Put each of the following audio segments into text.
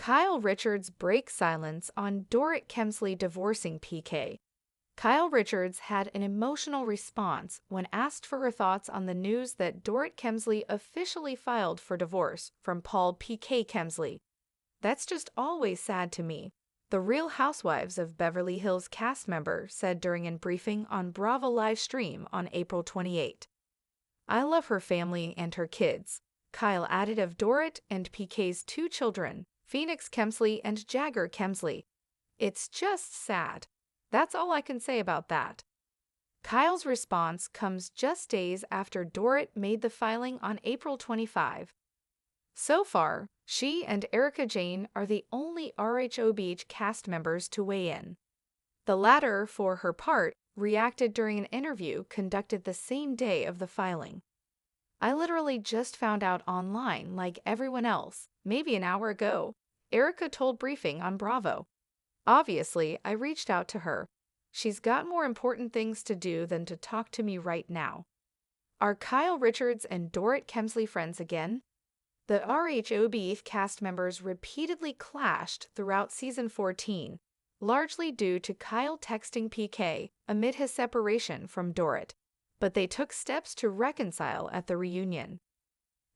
Kyle Richards breaks silence on Dorit Kemsley divorcing PK. Kyle Richards had an emotional response when asked for her thoughts on the news that Dorit Kemsley officially filed for divorce from Paul PK Kemsley. "That's just always sad to me," the Real Housewives of Beverly Hills cast member said during a briefing on Bravo live stream on April 28. "I love her family and her kids," Kyle added of Dorit and PK's two children, Phoenix Kemsley and Jagger Kemsley. "It's just sad. That's all I can say about that." Kyle's response comes just days after Dorit made the filing on April 25. So far, she and Erica Jane are the only rhobh cast members to weigh in. The latter, for her part, reacted during an interview conducted the same day of the filing. "I literally just found out online like everyone else, maybe an hour ago," Erica told Briefing on Bravo. "Obviously, I reached out to her. She's got more important things to do than to talk to me right now." Are Kyle Richards and Dorit Kemsley friends again? The rhobh cast members repeatedly clashed throughout season 14, largely due to Kyle texting PK amid his separation from Dorit, but they took steps to reconcile at the reunion.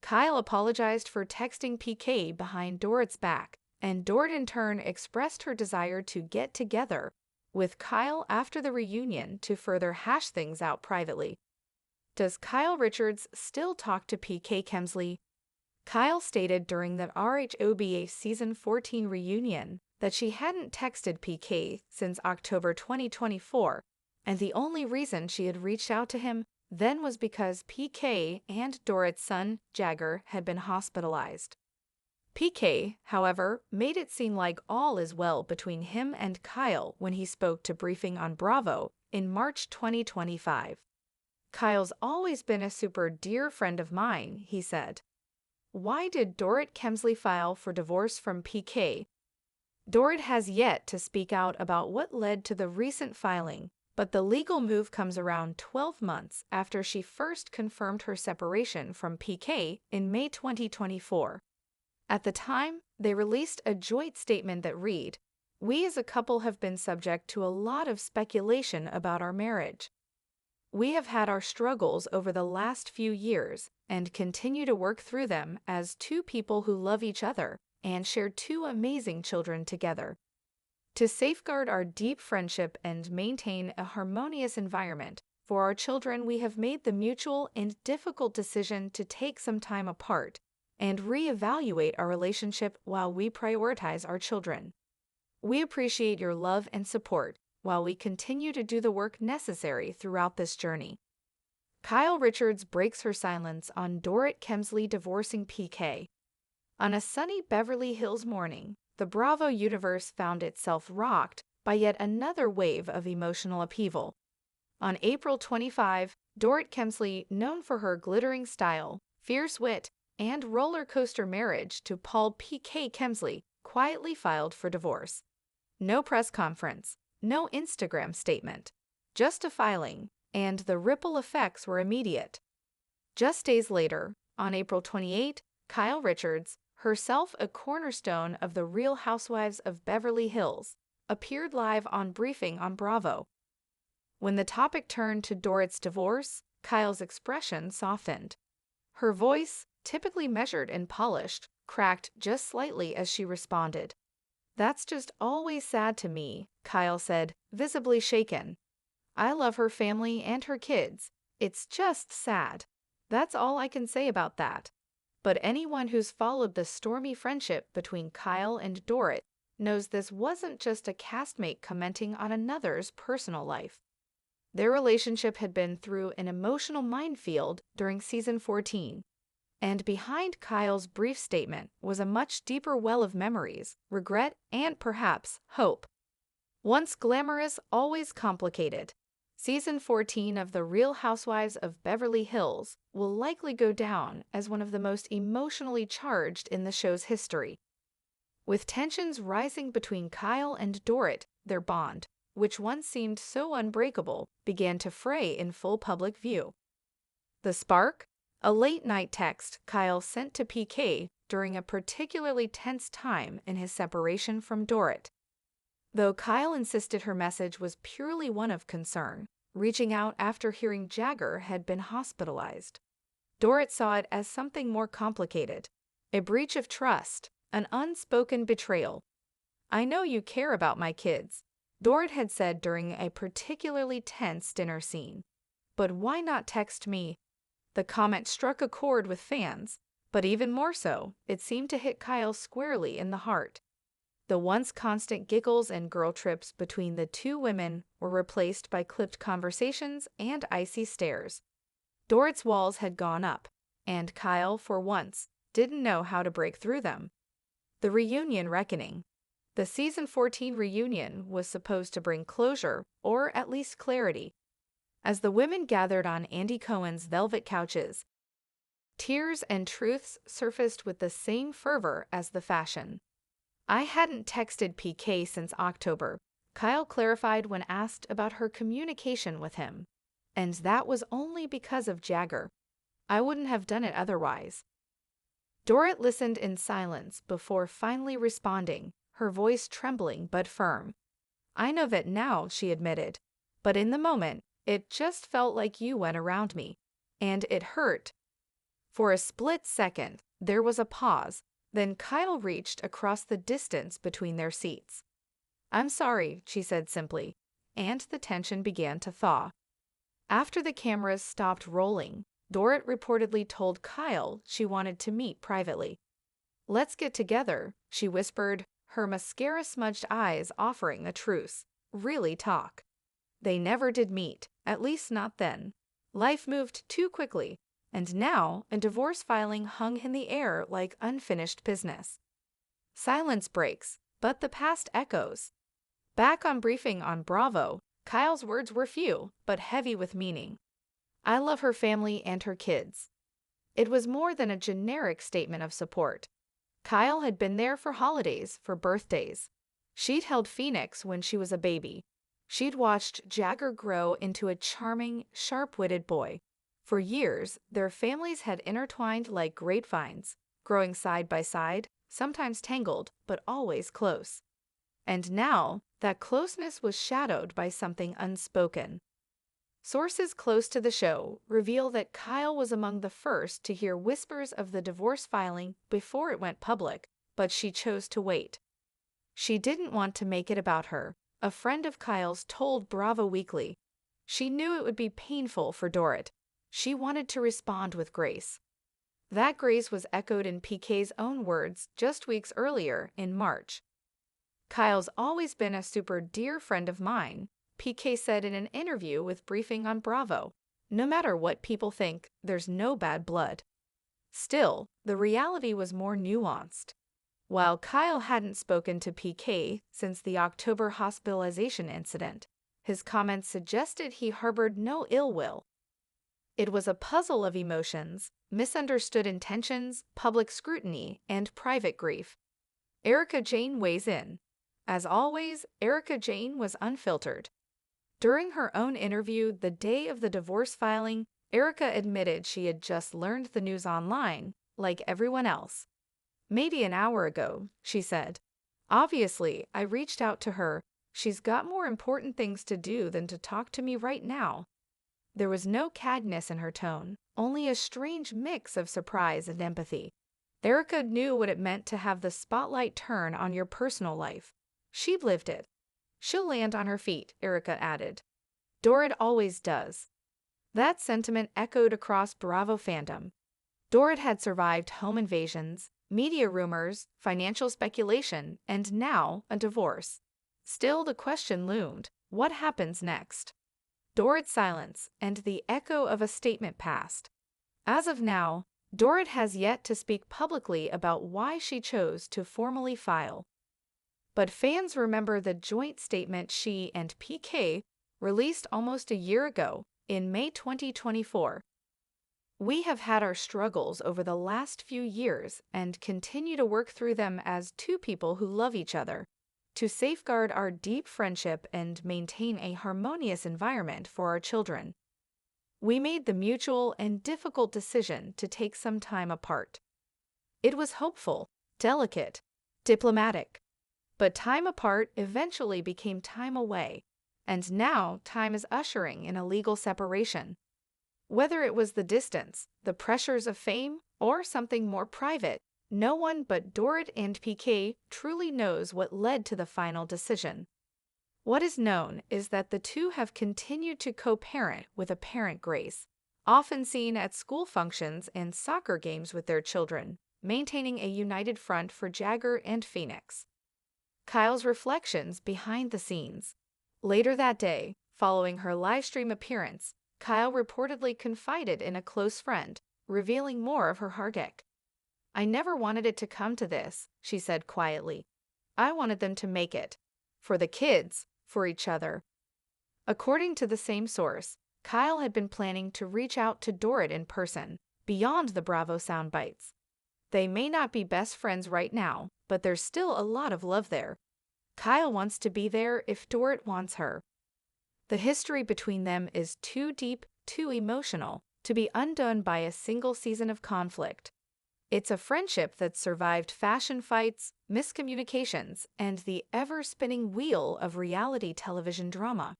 Kyle apologized for texting PK behind Dorit's back, and Dorit in turn expressed her desire to get together with Kyle after the reunion to further hash things out privately. Does Kyle Richards still talk to PK Kemsley? Kyle stated during the rhobh season 14 reunion that she hadn't texted PK since October 2024, and the only reason she had reached out to him then was because PK and Dorit's son, Jagger, had been hospitalized. PK, however, made it seem like all is well between him and Kyle when he spoke to Briefing on Bravo in March 2025. "Kyle's always been a super dear friend of mine," he said. Why did Dorit Kemsley file for divorce from PK? Dorit has yet to speak out about what led to the recent filing, but the legal move comes around 12 months after she first confirmed her separation from PK in May 2024. At the time, they released a joint statement that read, "We as a couple have been subject to a lot of speculation about our marriage. We have had our struggles over the last few years and continue to work through them as two people who love each other and share two amazing children together. To safeguard our deep friendship and maintain a harmonious environment for our children, we have made the mutual and difficult decision to take some time apart and reevaluate our relationship while we prioritize our children. We appreciate your love and support while we continue to do the work necessary throughout this journey." Kyle Richards breaks her silence on Dorit Kemsley divorcing PK. On a sunny Beverly Hills morning, the Bravo universe found itself rocked by yet another wave of emotional upheaval. On April 25, Dorit Kemsley, known for her glittering style, fierce wit, and roller coaster marriage to Paul PK Kemsley, quietly filed for divorce. No press conference. No Instagram statement, just a filing, and the ripple effects were immediate. Just days later, on April 28, Kyle Richards, herself a cornerstone of the Real Housewives of Beverly Hills, appeared live on Briefing on Bravo. When the topic turned to Dorit's divorce, Kyle's expression softened. Her voice, typically measured and polished, cracked just slightly as she responded. "That's just always sad to me," Kyle said, visibly shaken. "I love her family and her kids. It's just sad. That's all I can say about that." But anyone who's followed the stormy friendship between Kyle and Dorit knows this wasn't just a castmate commenting on another's personal life. Their relationship had been through an emotional minefield during season 14. And behind Kyle's brief statement was a much deeper well of memories, regret, and perhaps hope. Once glamorous, always complicated. Season 14 of The Real Housewives of Beverly Hills will likely go down as one of the most emotionally charged in the show's history. With tensions rising between Kyle and Dorit, their bond, which once seemed so unbreakable, began to fray in full public view. The spark? A late-night text Kyle sent to PK during a particularly tense time in his separation from Dorit. Though Kyle insisted her message was purely one of concern, reaching out after hearing Jagger had been hospitalized. Dorit saw it as something more complicated, a breach of trust, an unspoken betrayal. "I know you care about my kids," Dorit had said during a particularly tense dinner scene. "But why not text me?" The comment struck a chord with fans, but even more so, it seemed to hit Kyle squarely in the heart. The once constant giggles and girl trips between the two women were replaced by clipped conversations and icy stares. Dorit's walls had gone up, and Kyle, for once, didn't know how to break through them. The reunion reckoning. The season 14 reunion was supposed to bring closure, or at least clarity. As the women gathered on Andy Cohen's velvet couches, tears and truths surfaced with the same fervor as the fashion. "I hadn't texted PK since October," Kyle clarified when asked about her communication with him. "And that was only because of Jagger. I wouldn't have done it otherwise." Dorit listened in silence before finally responding, her voice trembling but firm. "I know that now," she admitted, "but in the moment, it just felt like you went around me. And it hurt." For a split second, there was a pause, then Kyle reached across the distance between their seats. "I'm sorry," she said simply, and the tension began to thaw. After the cameras stopped rolling, Dorit reportedly told Kyle she wanted to meet privately. "Let's get together," she whispered, her mascara-smudged eyes offering a truce. Really talk. They never did meet, at least not then. Life moved too quickly, and now a divorce filing hung in the air like unfinished business. Silence breaks, but the past echoes. Back on briefing on Bravo, Kyle's words were few, but heavy with meaning. "I love her family and her kids." It was more than a generic statement of support. Kyle had been there for holidays, for birthdays. She'd held Phoenix when she was a baby. She'd watched Jagger grow into a charming, sharp-witted boy. For years, their families had intertwined like grapevines, growing side by side, sometimes tangled, but always close. And now, that closeness was shadowed by something unspoken. Sources close to the show reveal that Kyle was among the first to hear whispers of the divorce filing before it went public, but she chose to wait. She didn't want to make it about her, a friend of Kyle's told Bravo Weekly. She knew it would be painful for Dorit. She wanted to respond with grace. That grace was echoed in PK's own words just weeks earlier in March. "Kyle's always been a super dear friend of mine," PK said in an interview with Briefing on Bravo. "No matter what people think, there's no bad blood." Still, the reality was more nuanced. While Kyle hadn't spoken to PK since the October hospitalization incident, his comments suggested he harbored no ill will. It was a puzzle of emotions, misunderstood intentions, public scrutiny, and private grief. Erika Jayne weighs in. As always, Erika Jayne was unfiltered. During her own interview the day of the divorce filing, Erika admitted she had just learned the news online, like everyone else. "Maybe an hour ago," she said. "Obviously, I reached out to her. She's got more important things to do than to talk to me right now." There was no cadness in her tone, only a strange mix of surprise and empathy. Erika knew what it meant to have the spotlight turn on your personal life. She'd lived it. "She'll land on her feet," Erika added. "Dorit always does." That sentiment echoed across Bravo fandom. Dorit had survived home invasions, media rumors, financial speculation, and now a divorce. Still, the question loomed, what happens next? Dorit's silence and the echo of a statement passed. As of now, Dorit has yet to speak publicly about why she chose to formally file. But fans remember the joint statement she and PK released almost a year ago, in May 2024. "We have had our struggles over the last few years and continue to work through them as two people who love each other, to safeguard our deep friendship and maintain a harmonious environment for our children. We made the mutual and difficult decision to take some time apart." It was hopeful, delicate, diplomatic. But time apart eventually became time away, and now time is ushering in a legal separation. Whether it was the distance, the pressures of fame, or something more private, no one but Dorit and PK truly knows what led to the final decision. What is known is that the two have continued to co-parent with apparent grace, often seen at school functions and soccer games with their children, maintaining a united front for Jagger and Phoenix. Kyle's reflections behind the scenes. Later that day, following her livestream appearance, Kyle reportedly confided in a close friend, revealing more of her heartache. "I never wanted it to come to this," she said quietly. "I wanted them to make it. For the kids, for each other." According to the same source, Kyle had been planning to reach out to Dorit in person, beyond the Bravo soundbites. They may not be best friends right now, but there's still a lot of love there. Kyle wants to be there if Dorit wants her. The history between them is too deep, too emotional, to be undone by a single season of conflict. It's a friendship that survived fashion fights, miscommunications, and the ever-spinning wheel of reality television drama.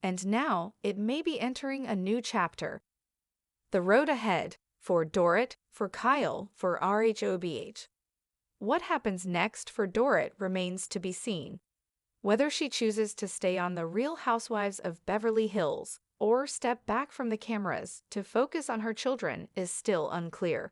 And now it may be entering a new chapter. The road ahead, for Dorit, for Kyle, for rhobh. What happens next for Dorit remains to be seen. Whether she chooses to stay on The Real Housewives of Beverly Hills or step back from the cameras to focus on her children is still unclear.